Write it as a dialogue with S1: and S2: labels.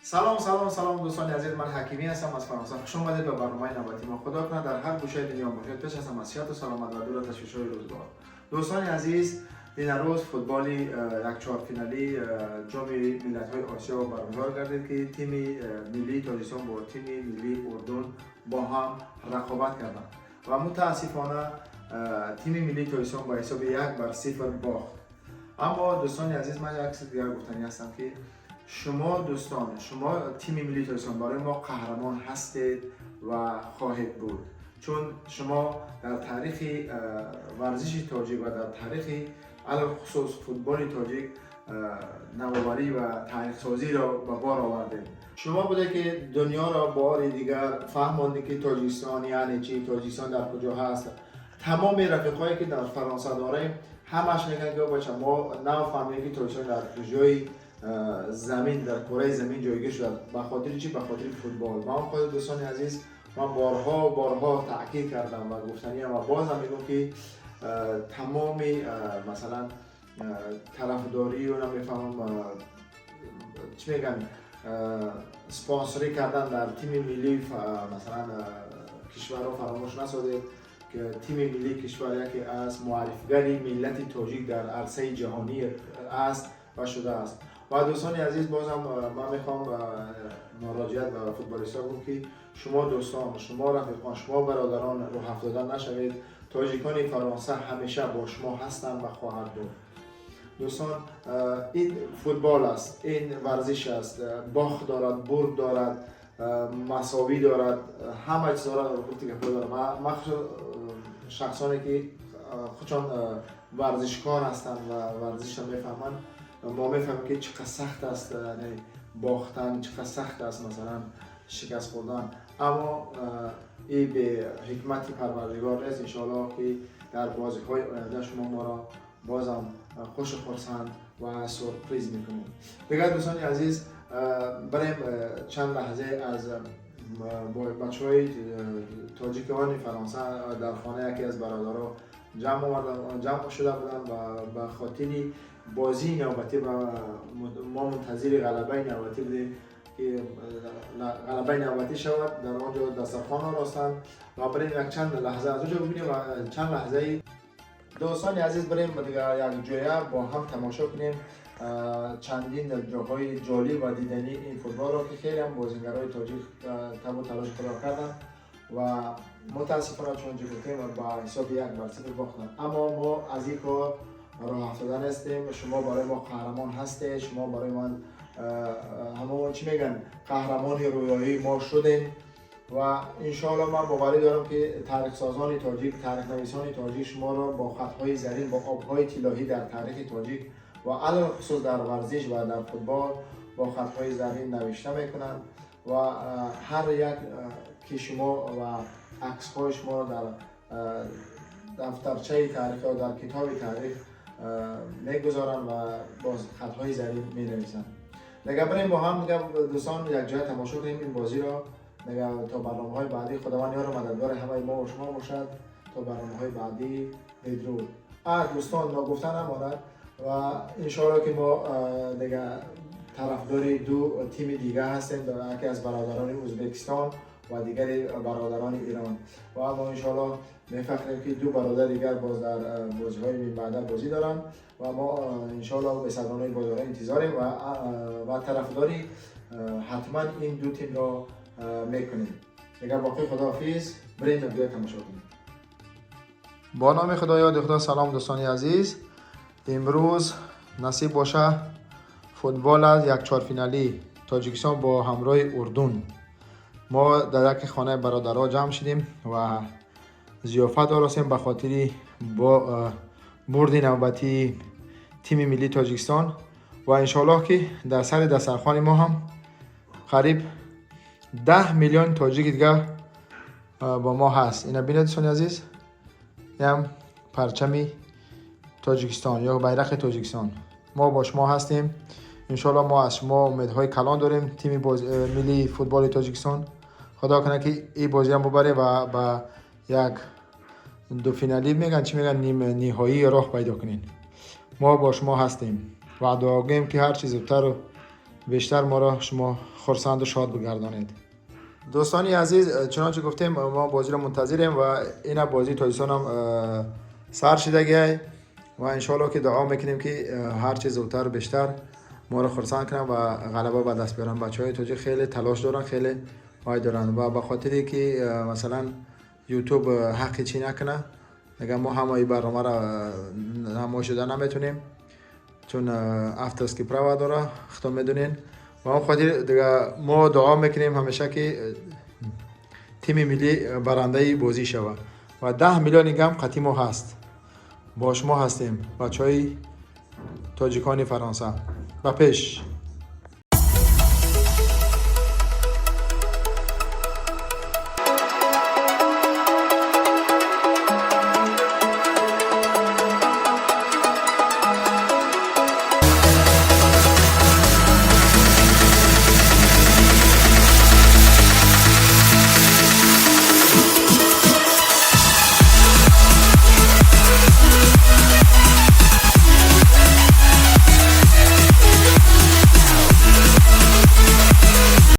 S1: سلام دوستان عزیز، من حکیمی هستم از فرانسه. خوش آمدید به برنامه نوبتی ما. خدا کنه در هر گوشه دنیا باشید. پیش از همه صحت و سلامت و دور از تشویش‌های روزگار. دوستان عزیز، این روز فوتبالی یک چهارفینالی جام ملت‌های آسیا برگزار گردید که تیم ملی تاجیکستان با تیم ملی اردن با هم رقابت کردند و متاسفانه تیم ملی تاجیکستان با حساب 1-0 باخت. اما دوستان عزیز، من یک چیز دیگر گفتنی هستم که شما دوستان، شما تیم ملی تاجیکستان برای ما قهرمان هستید و خواهید بود، چون شما در تاریخ ورزش تاجیک و در تاریخ علل خصوص فوتبال تاجیک نوآوری و تاریخ سازی را به بار آوردید. شما بوده که دنیا را بار دیگر فهماندید که تاجیکستان یعنی چی، تاجیکستان در کجا هست. تمام رفیقایی که در فرانسه داریم همش میگن که بچه ما نفهمیدیم که تاجیکستان در کجای زمین، در کره زمین جایگاه شده. به خاطر چی؟ به خاطر فوتبال. من خود دوستان عزیز، من بارها تاکید کردم و گفتنیم و بازم میگم که تمام مثلا طرفداری و نمیفهمم چی میگن سپانسری کردن در تیم ملی مثلا کشورها فراموش نسازید که تیم ملی کشور یکی از معرفیگری ملت تاجیک در عرصه جهانی است و شده است. و دوستان عزیز، بازم من میخوام مراجعت به فوتبالیست‌ها بگم که شما دوستان، شما رفیقان، شما برادران رو افتادن نشوید. تاجیکان فرانسه همیشه با شما هستند و خواهد بود. دوستان، این فوتبال است، این ورزش است، باخت دارد، برد دارد، مساوی دارد، همه چیز دارد. مخصوصا شخصانی که خودشان ورزشکار هستند و ورزش را میفهمند، ما میفهمیم که چقدر سخت است باختن، چقدر سخت است مثلا شکست خوردن. اما این به حکمت پروردگار است. انشاءالله که در بازی‌های آینده شما ما را بازم خوش و خرسند و سورپریز میکنیم. دیگر دوستان عزیز، بریم چند لحظه از بچه‌های تاجیکان فرانسه در خانه یکی از برادرها جمع شده بودن و به خاطر بازی نوبتی و ما منتظر غلبه نوبتی بودیم که غلبه نوبتی شود. در آنجا دسترخوان راستند و بریم یک چند لحظه از اونجا ببینیم و چند لحظه دوستان عزیز بریم دیگر یک جایه با هم تماشا کنیم چندین جاهای جالب و دیدنی این فوتبال را که خیلی هم بازیگرای تاجیک تب و تلاش خود کردن و متاسفانه چون گفتیم با حساب 1-0 باختن. اما ما از این کار راه افتاده هستیم. شما برای ما قهرمان هستید، شما برای من همون چی میگن قهرمان رویایی ما شدین و انشاءالله من باوری دارم که تاریخ سازان تاجیک، تاریخ نویسان تاجیک شما را با خطهای زرین، با آبهای طلایی در تاریخ تاجیک و علل خصوص در ورزش و در فوتبال با خطهای زرین نوشته میکنن و هر یک که شما و عکس های شما در دفترچه تاریخ و در کتاب تاریخ میگذارن و با خطهای زرین می نویسن. دیگه بریم با هم دوستان یک جای تماشا کنیم این بازی را. دیگه تا برنامه‌های بعدی خداوند یار و مددگار همه ما و شما باشد. تا برنامه‌های بعدی بدرود. دوستان نگفتن نماند و انشاءالله که ما دیگه طرفدار دو تیم دیگه هستیم، یکی از برادران ازبکستان و دیگری برادران ایران و ما انشاءالله میفخریم که دو برادر دیگر باز در بازی‌های این بعد بازی دارن و ما انشاءالله به صدرانه بازی‌ها انتظاریم و طرفداری حتما این دو تیم را میکنیم. دیگر باقی خداحافظ، بریم بیاید تماشا کنیم. با نام خدا یاد خدا. سلام دوستان عزیز، امروز نصیب باشه فوتبال از یک چهارفینالی تاجیکستان با همراه اردن. ما در یک خانه برادرها جمع شدیم و ضیافت آراستیم به خاطر با برد نوبتی تیم ملی تاجیکستان و انشالله که در سر دسترخوان ما هم قریب 10 میلیون تاجیک دیگه با ما هست. اینا بینید دوستان عزیز، هم پرچم تاجیکستان یا بیرق تاجیکستان. ما با شما هستیم. انشالله ما از شما امیدهای کلان داریم. تیم ملی فوتبال تاجیکستان خدا کنه که این بازی هم ببره و با یک دو فینالی میگن چی میگن نهایی راه پیدا کنین. ما با شما هستیم و دعا گوییم که هر چیز زودتر بیشتر ما را شما خرسند و شاد بگردانید. دوستانی عزیز، چنانچه گفتیم ما بازی را منتظریم و این بازی تاجیکستان هم سر شده گیه و انشالله که دعا میکنیم که هر چیز زودتر بیشتر ما را خرسند کنن و غلبه به دست بیارن. بچهای تاجیک خیلی تلاش دارن، خیلی وای دارن و به خاطری که مثلا یوتیوب حقی چی نکنه دیگه ما هم این برنامه را نمایش دادن نمیتونیم، چون افتاس که پروا داره خودتون میدونین و اون خاطر دیگه ما دعا میکنیم همیشه که تیم ملی برنده بازی شود و 10 میلیون گم قطعی ما هست، باش ما هستیم بچهای تاجیکان فرانسه. و پیش